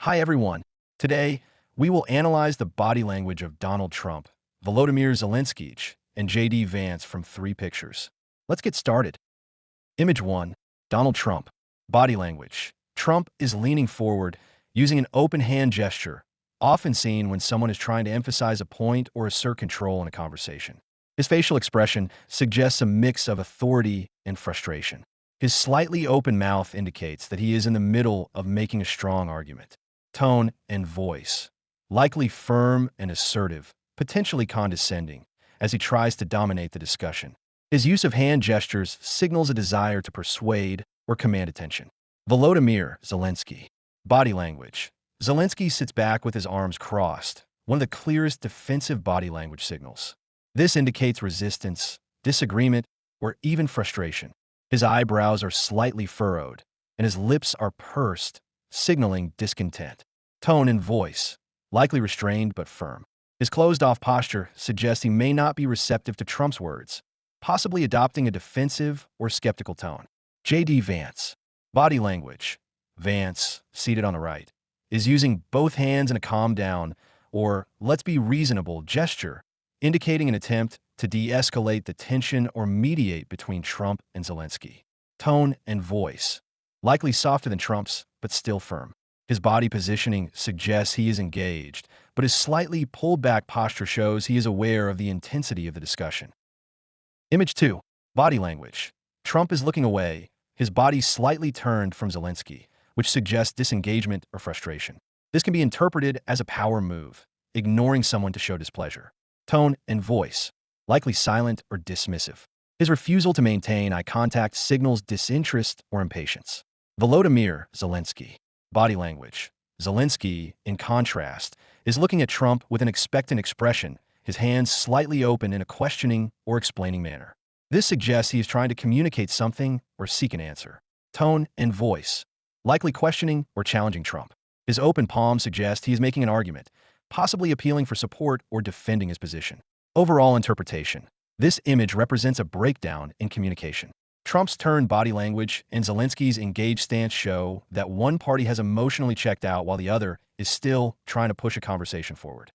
Hi everyone. Today, we will analyze the body language of Donald Trump, Volodymyr Zelenskyy, and J.D. Vance from 3 pictures. Let's get started. Image 1. Donald Trump. Body language. Trump is leaning forward, using an open hand gesture, often seen when someone is trying to emphasize a point or assert control in a conversation. His facial expression suggests a mix of authority and frustration. His slightly open mouth indicates that he is in the middle of making a strong argument. Tone and voice. Likely firm and assertive, potentially condescending, as he tries to dominate the discussion. His use of hand gestures signals a desire to persuade or command attention. Volodymyr Zelenskyy. Body language. Zelenskyy sits back with his arms crossed, one of the clearest defensive body language signals. This indicates resistance, disagreement, or even frustration. His eyebrows are slightly furrowed, and his lips are pursed, signaling discontent. Tone and voice, likely restrained but firm. His closed-off posture suggests he may not be receptive to Trump's words, possibly adopting a defensive or skeptical tone. J.D. Vance. Body language. Vance, seated on the right, is using both hands in a calm down, or let's be reasonable gesture, indicating an attempt to de-escalate the tension or mediate between Trump and Zelenskyy. Tone and voice. Likely softer than Trump's, but still firm. His body positioning suggests he is engaged, but his slightly pulled-back posture shows he is aware of the intensity of the discussion. Image 2. Body language. Trump is looking away, his body slightly turned from Zelenskyy, which suggests disengagement or frustration. This can be interpreted as a power move, ignoring someone to show displeasure. Tone and voice. Likely silent or dismissive. His refusal to maintain eye contact signals disinterest or impatience. Volodymyr Zelenskyy. Body language. Zelenskyy, in contrast, is looking at Trump with an expectant expression, his hands slightly open in a questioning or explaining manner. This suggests he is trying to communicate something or seek an answer. Tone and voice. Likely questioning or challenging Trump. His open palm suggests he is making an argument, possibly appealing for support or defending his position. Overall interpretation. This image represents a breakdown in communication. Trump's turned body language and Zelenskyy's engaged stance show that one party has emotionally checked out while the other is still trying to push a conversation forward.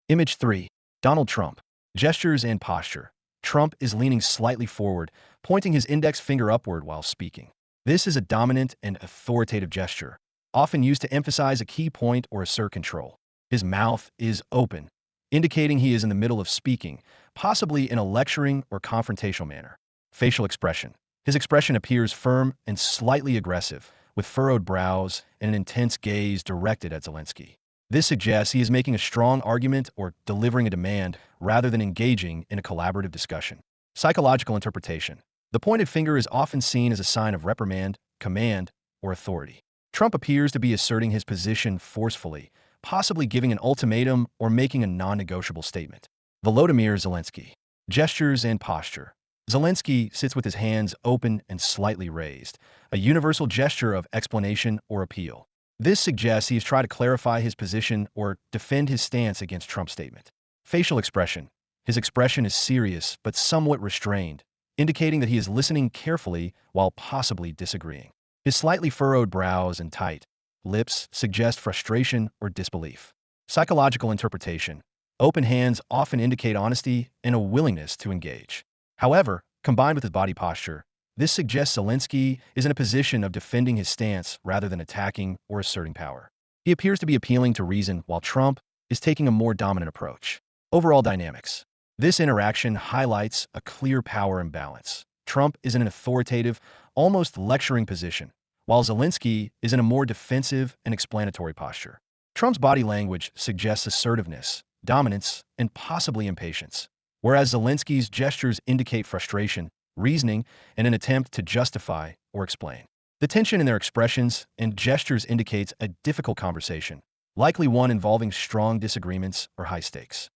Image 3. Donald Trump. Gestures and posture. Trump is leaning slightly forward, pointing his index finger upward while speaking. This is a dominant and authoritative gesture, often used to emphasize a key point or assert control. His mouth is open, indicating he is in the middle of speaking, possibly in a lecturing or confrontational manner. Facial expression. His expression appears firm and slightly aggressive, with furrowed brows and an intense gaze directed at Zelenskyy. This suggests he is making a strong argument or delivering a demand rather than engaging in a collaborative discussion. Psychological interpretation. The pointed finger is often seen as a sign of reprimand, command, or authority. Trump appears to be asserting his position forcefully, possibly giving an ultimatum or making a non-negotiable statement. Volodymyr Zelenskyy. Gestures and posture. Zelenskyy sits with his hands open and slightly raised, a universal gesture of explanation or appeal. This suggests he has tried to clarify his position or defend his stance against Trump's statement. Facial expression. His expression is serious but somewhat restrained, indicating that he is listening carefully while possibly disagreeing. His slightly furrowed brows and tight lips suggest frustration or disbelief. Psychological interpretation. Open hands often indicate honesty and a willingness to engage. However, combined with his body posture, this suggests Zelenskyy is in a position of defending his stance rather than attacking or asserting power. He appears to be appealing to reason while Trump is taking a more dominant approach. Overall dynamics. This interaction highlights a clear power imbalance. Trump is in an authoritative, almost lecturing position, while Zelenskyy is in a more defensive and explanatory posture. Trump's body language suggests assertiveness, dominance, and possibly impatience, whereas Zelenskyy's gestures indicate frustration, reasoning, and an attempt to justify or explain. The tension in their expressions and gestures indicates a difficult conversation, likely one involving strong disagreements or high stakes.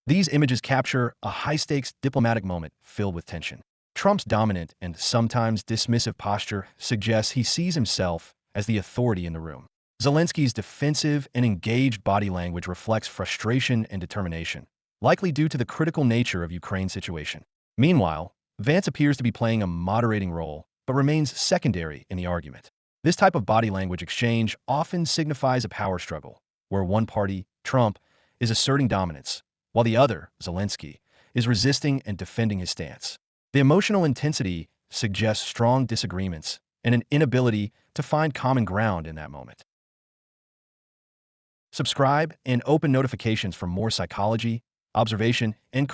These images capture a high-stakes diplomatic moment filled with tension. Trump's dominant and sometimes dismissive posture suggests he sees himself as the authority in the room. Zelenskyy's defensive and engaged body language reflects frustration and determination, likely due to the critical nature of Ukraine's situation. Meanwhile, Vance appears to be playing a moderating role, but remains secondary in the argument. This type of body language exchange often signifies a power struggle, where one party, Trump, is asserting dominance, while the other, Zelenskyy, is resisting and defending his stance. The emotional intensity suggests strong disagreements and an inability to find common ground in that moment. Subscribe and open notifications for more psychology, observation, and